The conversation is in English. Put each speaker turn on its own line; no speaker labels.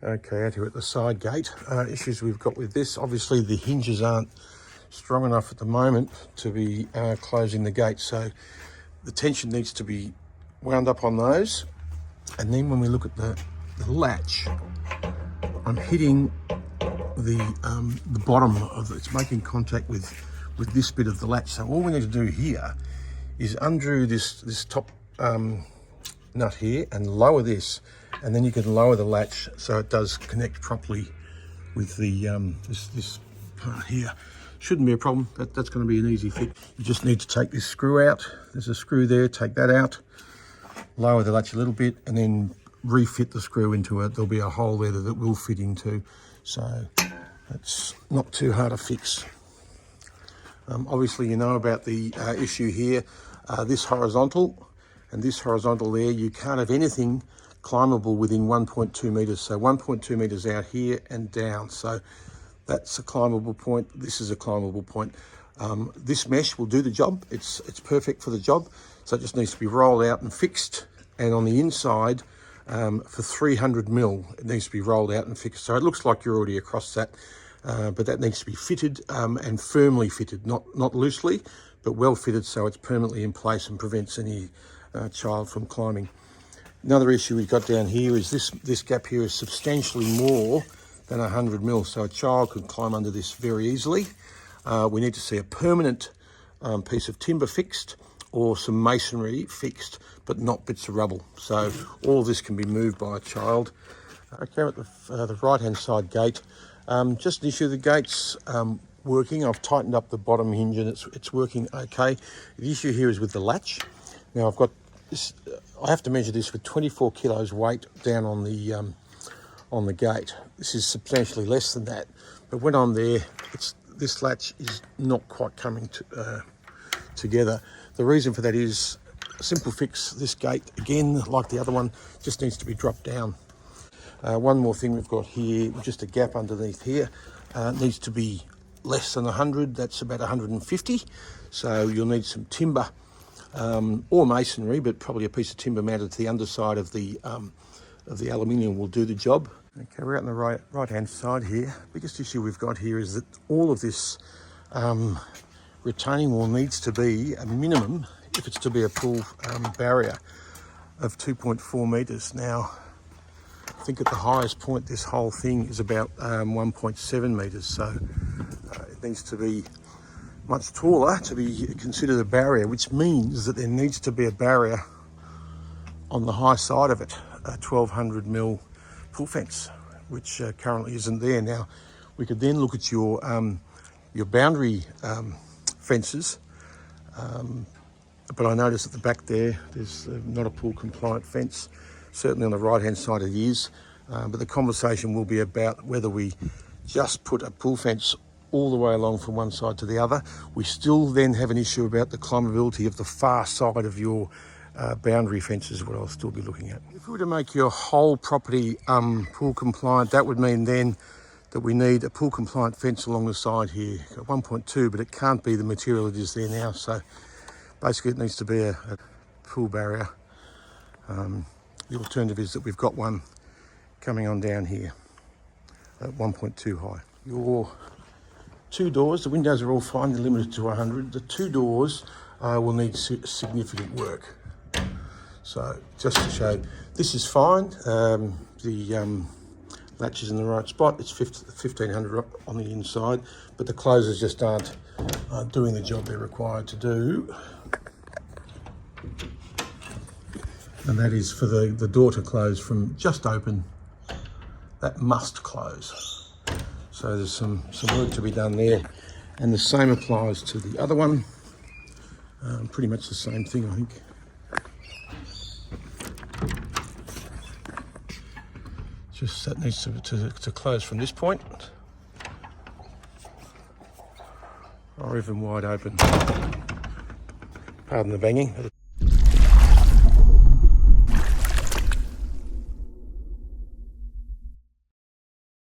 Okay, out here at the side gate, issues we've got with this, obviously the hinges aren't strong enough at the moment to be closing the gate, so the tension needs to be wound up on those. And then when we look at the latch, I'm hitting the bottom of it. It's making contact with this bit of the latch. So all we need to do here is undo this top nut here and lower this, and then you can lower the latch so it does connect properly with the this part here. Shouldn't be a problem. That's going to be an easy fix. You just need to take this screw out. There's a screw there. Take that out, lower the latch a little bit, and then refit the screw into it. There'll be a hole there that it will fit into, so it's not too hard to fix. Obviously, you know about the issue here. This horizontal and this horizontal there, you can't have anything climbable within 1.2 meters. So 1.2 meters out here and down. So that's a climbable point. This is a climbable point. This mesh will do the job. It's perfect for the job. So it just needs to be rolled out and fixed. And on the inside, for 300 mil, it needs to be rolled out and fixed. So it looks like you're already across that, but that needs to be fitted and firmly fitted, not loosely, but well fitted so it's permanently in place and prevents any child from climbing. Another issue we've got down here is this gap here is substantially more than 100 mil, so a child could climb under this very easily. We need to see a permanent piece of timber fixed or some masonry fixed, but not bits of rubble. So all this can be moved by a child. Okay, at the right-hand side gate, just an issue, the gate's working. I've tightened up the bottom hinge and it's working okay. The issue here is with the latch. Now I've got this, I have to measure this with 24 kilos weight down on the gate. This is substantially less than that, but when I'm there, this latch is not quite coming together. The reason for that is a simple fix. This gate, again, like the other one, just needs to be dropped down. One more thing we've got here, just a gap underneath here. It needs to be less than 100, that's about 150. So you'll need some timber or masonry, but probably a piece of timber mounted to the underside of the aluminium will do the job. Okay, we're out on the right-hand side here. Biggest issue we've got here is that all of this retaining wall needs to be a minimum, if it's to be a pool barrier, of 2.4 meters. Now, I think at the highest point, this whole thing is about 1.7 meters. So it needs to be much taller to be considered a barrier, which means that there needs to be a barrier on the high side of it, a 1200 mil pool fence, which currently isn't there. Now, we could then look at your boundary fences, but I noticed at the back there's not a pool compliant fence. Certainly on the right hand side it is, but the conversation will be about whether we just put a pool fence all the way along from one side to the other. We still then have an issue about the climbability of the far side of your boundary fences, what I'll still be looking at. If we were to make your whole property pool compliant, that would mean then that we need a pool compliant fence along the side here, 1.2, but it can't be the material it is there now. So basically it needs to be a pool barrier. The alternative is that we've got one coming on down here at 1.2 high. Your two doors, the windows are all fine, they're limited to 100. The two doors will need significant work. So just to show, this is fine. The latch is in the right spot. It's 1500 on the inside, but the closers just aren't doing the job they're required to do. And that is for the door to close from just open. That must close. So there's some work to be done there. And the same applies to the other one. Pretty much the same thing, I think. Just that needs to close from this point. Or even wide open. Pardon the banging.